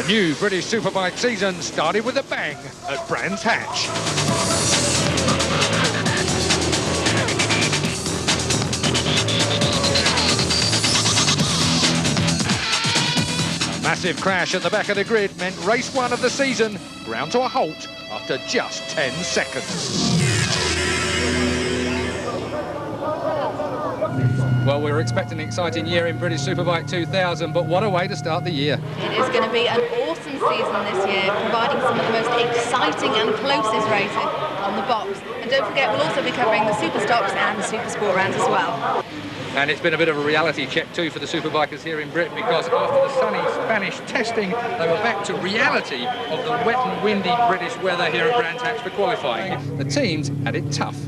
The new British Superbike season started with a bang at Brands Hatch. A massive crash at the back of the grid meant race one of the season ground to a halt after just 10 seconds. Well, we were expecting an exciting year in British Superbike 2000, but what a way to start the year. It is going to be an awesome season this year, providing some of the most exciting and closest racing on the box. And don't forget, we'll also be covering the Super Stocks and the Super Sport rounds as well. And it's been a bit of a reality check too for the Superbikers here in Britain, because after the sunny Spanish testing, they were back to reality of the wet and windy British weather here at Brands Hatch for qualifying. The teams had it tough.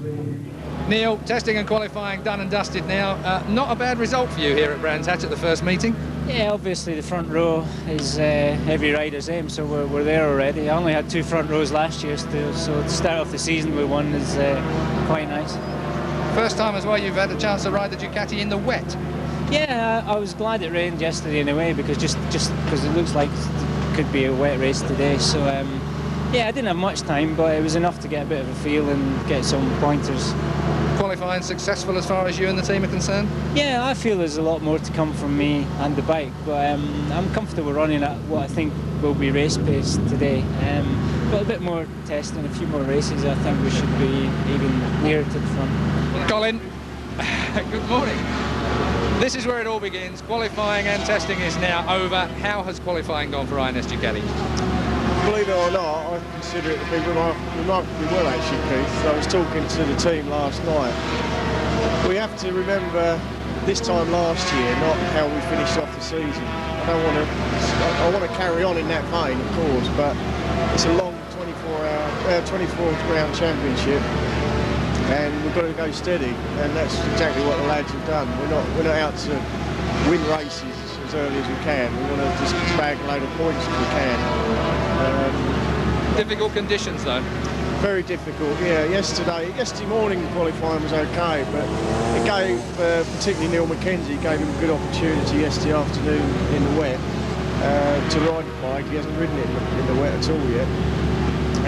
Neil, testing and qualifying done and dusted now. Not a bad result for you here at Brands Hatch at the first meeting. Yeah, obviously the front row is every rider's aim, so we're there already. I only had 2 front rows last year still, so to start off the season with one is quite nice. First time as well you've had a chance to ride the Ducati in the wet. Yeah, I was glad it rained yesterday in a way, because just because it looks like it could be a wet race today. So yeah, I didn't have much time, but it was enough to get a bit of a feel and get some pointers. Qualifying successful as far as you and the team are concerned? Yeah, I feel there's a lot more to come from me and the bike, but I'm comfortable running at what I think will be race pace today. But a bit more testing, a few more races, I think we should be even nearer to the front. Colin, good morning. This is where it all begins. Qualifying and testing is now over. How has qualifying gone for INS Ducati? Believe it or not, I consider it to be remarkably well actually, Keith. I was talking to the team last night. We have to remember this time last year, not how we finished off the season. I want to carry on in that vein, of course, but it's a long 24 round championship, and we've got to go steady, and that's exactly what the lads have done. We're not out to win races as early as we can. We want to just bag a load of points if we can. Difficult conditions though. Very difficult, yeah. Yesterday morning qualifying was okay, but it gave, particularly Neil McKenzie, gave him a good opportunity yesterday afternoon in the wet to ride the bike. He hasn't ridden it in the wet at all yet.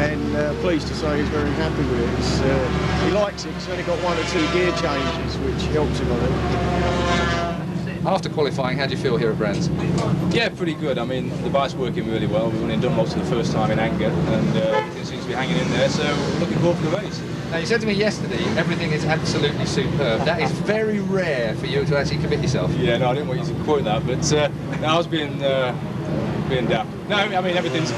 And pleased to say he's very happy with it. He likes it. He's only got 1 or 2 gear changes, which helps him on it. After qualifying, how do you feel here at Brands? Yeah, pretty good. I mean, the bike's working really well. We've only done most of the first time in anger, and everything seems to be hanging in there, so looking forward for the race. Now, you said to me yesterday, everything is absolutely superb. That is very rare for you to actually commit yourself. Yeah, no, I didn't want you to quote that, but I was being daft. No, I mean, everything's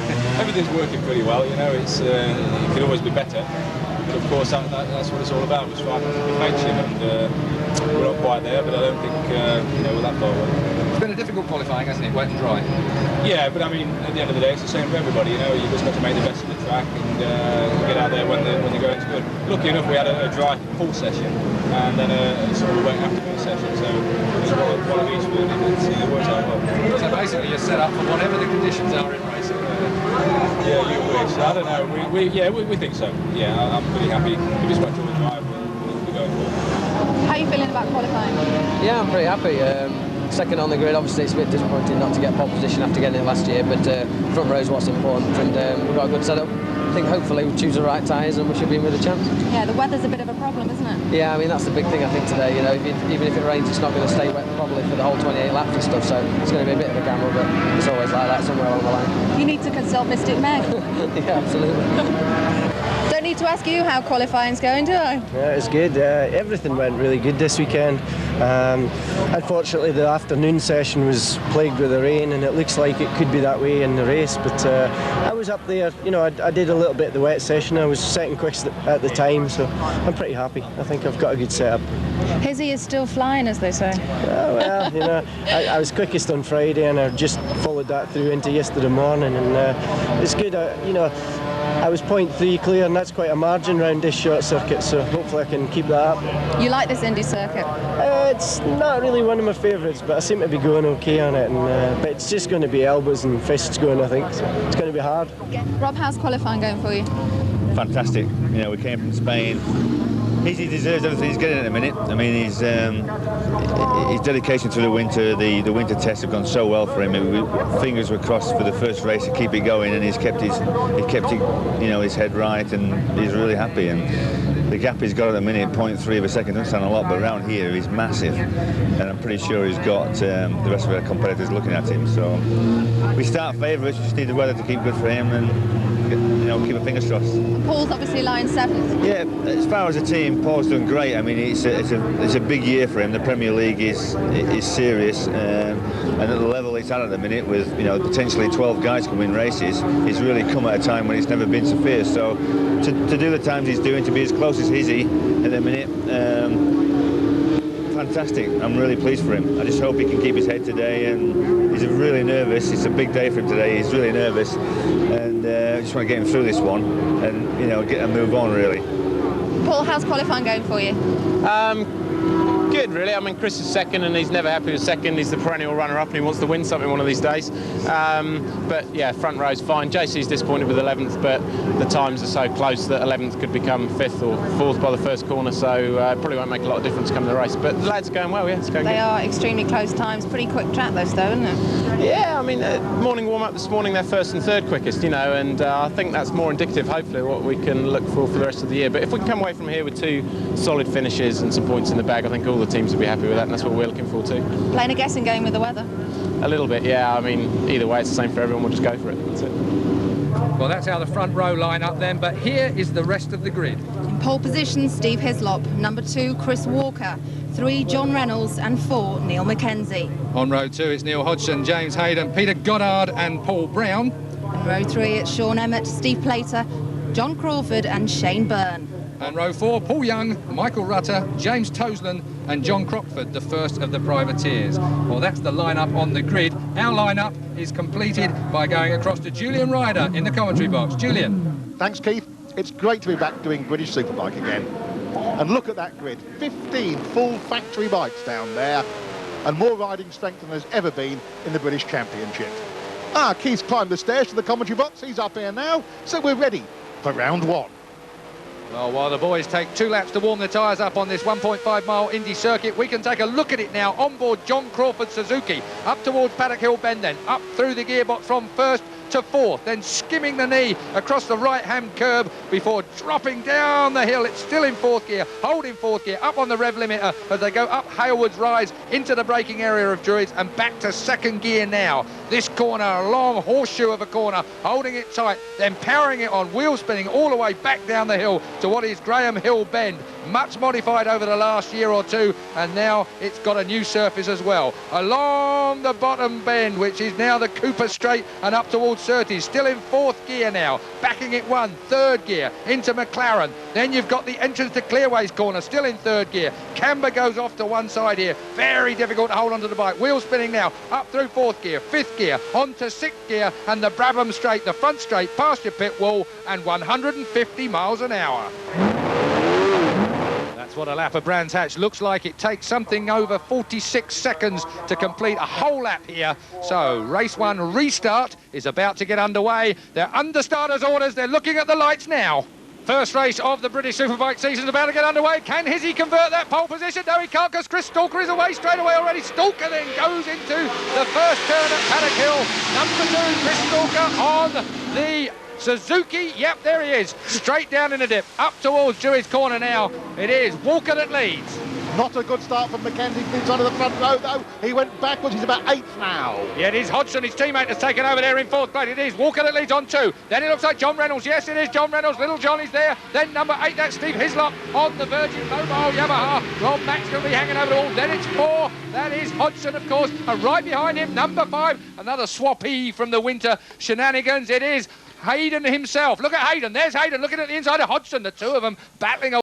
working pretty well, you know. It could always be better. But of course, that's what it's all about. We're striving for perfection, and we're not quite there, but I don't think we're that far away. It's been a difficult qualifying, hasn't it? Wet and dry. Yeah, but I mean, at the end of the day, it's the same for everybody. You know, you just got to make the best of the track and get out there when the going's good. Lucky enough, we had a dry full session and then a sort of wet afternoon session, so it was one of each really. It worked out well. So basically, you're set up for whatever the conditions are in racing. Yeah, you wish. I don't know. We think so. Yeah, I'm pretty happy. If it's wet to the drive, we'll go for it. How are you feeling about qualifying? Yeah, I'm pretty happy. Second on the grid, obviously it's a bit disappointing not to get pole position after getting it last year, but front row is what's important, and we've got a good setup. I think hopefully we'll choose the right tyres and we should be in with a chance. Yeah, the weather's a bit of a problem, isn't it? Yeah, I mean that's the big thing I think today, you know, even if it rains it's not going to stay wet probably for the whole 28 laps and stuff, so it's going to be a bit of a gamble, but it's always like that somewhere along the line. You need to consult Mystic Meg. Yeah, absolutely. Don't need to ask you how qualifying's going, do I? Yeah, it's good. Everything went really good this weekend. Unfortunately, the afternoon session was plagued with the rain, and it looks like it could be that way in the race. But I was up there, you know, I did a little bit of the wet session. I was second quickest at the time, so I'm pretty happy. I think I've got a good setup. Hizzy is still flying, as they say. Well, you know, I was quickest on Friday, and I just followed that through into yesterday morning, and it's good. You know, I was 0.3 clear, and that's quite a margin round this short circuit, so hopefully I can keep that up. You like this Indy circuit? It's not really one of my favourites, but I seem to be going okay on it, and but it's just going to be elbows and fists going, I think, so it's going to be hard. Rob, how's qualifying going for you? Fantastic. You know, we came from Spain, He deserves everything he's getting at the minute. I mean, his dedication to the winter tests have gone so well for him. Fingers were crossed for the first race to keep it going, and he's kept his head right, and he's really happy. And the gap he's got at the minute, 0.3 of a second, doesn't sound a lot, but around here he's massive, and I'm pretty sure he's got the rest of our competitors looking at him. So we start favourites. We just need the weather to keep good for him, and keep our fingers crossed. Paul's obviously lying 7th. Yeah, as far as a team, Paul's done great. I mean, it's a big year for him. The Premier League is serious, and at the level it's at the minute, with potentially 12 guys can win races, he's really come at a time when it's never been so fierce. So to do the times he's doing, to be as close as Hizzy at the minute, fantastic. I'm really pleased for him. I just hope he can keep his head today, and he's really nervous. It's a big day for him today. He's really nervous, and I just want to get him through this one and get a move on, really. Paul, how's qualifying going for you? Good, really. I mean, Chris is second, and he's never happy with second. He's the perennial runner-up, and he wants to win something one of these days. But yeah, front row's fine. JC's disappointed with 11th, but the times are so close that 11th could become 5th or 4th by the first corner, so probably won't make a lot of difference come the race. But the lads are going well, yeah. It's going They good. are extremely close times. Pretty quick track, though, isn't it? Yeah, I mean, morning warm-up this morning, they're first and third quickest, and I think that's more indicative, hopefully, of what we can look for the rest of the year. But if we can come away from here with 2 solid finishes and some points in the bag, I think all the teams will be happy with that, and that's what we're looking forward to. Playing a guessing game with the weather? A little bit, yeah. I mean, either way, it's the same for everyone. We'll just go for it. That's it. Well, that's how the front row line up then, but here is the rest of the grid. In pole position, Steve Hislop. Number 2, Chris Walker. 3, John Reynolds, and 4, Neil Mackenzie. On row 2, it's Neil Hodgson, James Hayden, Peter Goddard and Paul Brown. In row 3, it's Sean Emmett, Steve Plater, John Crawford and Shane Byrne. And row 4, Paul Young, Michael Rutter, James Toseland and John Crockford, the first of the privateers. Well, that's the lineup on the grid. Our lineup is completed by going across to Julian Ryder in the commentary box. Julian. Thanks, Keith. It's great to be back doing British Superbike again. And look at that grid. 15 full factory bikes down there, and more riding strength than there's ever been in the British Championship. Keith's climbed the stairs to the commentary box. He's up here now, so we're ready for round 1. Well, while the boys take 2 laps to warm their tyres up on this 1.5-mile Indy circuit, we can take a look at it now on board John Crawford Suzuki, up towards Paddock Hill Bend then, up through the gearbox from 1st to 4th, then skimming the knee across the right-hand curb before dropping down the hill. It's still in 4th gear, holding 4th gear, up on the rev limiter as they go up Halewood's Rise into the braking area of Druids and back to 2nd gear now. This corner, a long horseshoe of a corner, holding it tight, then powering it on, wheel spinning all the way back down the hill to what is Graham Hill Bend. Much modified over the last year or 2, and now it's got a new surface as well. Along the bottom bend, which is now the Cooper Straight and up towards Surtees, still in 4th gear now, backing it 1, 3rd gear into McLaren. Then you've got the entrance to Clearways corner, still in 3rd gear. Camber goes off to one side here, very difficult to hold onto the bike. Wheel spinning now, up through 4th gear, 5th gear, onto 6th gear, and the Brabham Straight, the front straight, past your pit wall, and 150 miles an hour. That's what a lap of Brands Hatch looks like. It takes something over 46 seconds to complete a whole lap here. So race 1 restart is about to get underway. They're under starters' orders. They're looking at the lights now. First race of the British Superbike season is about to get underway. Can Hizzy convert that pole position? No, he can't, because Chris Stalker is away straight away already. Stalker then goes into the first turn at Paddock Hill. Number 2, Chris Stalker on the Suzuki. Yep, there he is. Straight down in a dip. Up towards Druids corner now. It is Walker that leads. Not a good start from Mackenzie. Moves onto the front row, though. He went backwards. He's about 8th now. Yeah, it is Hodgson. His teammate has taken over there in 4th place. It is Walker that leads on 2. Then it looks like John Reynolds. Yes, it is John Reynolds. Little John is there. Then number 8, that's Steve Hislop on the Virgin Mobile Yamaha. Rob Max going to be hanging over the wall. Then it's 4. That is Hodgson, of course. And right behind him, number 5, another swappy from the winter shenanigans. It is Hayden himself. Look at Hayden. There's Hayden looking at the inside of Hodgson. The 2 of them battling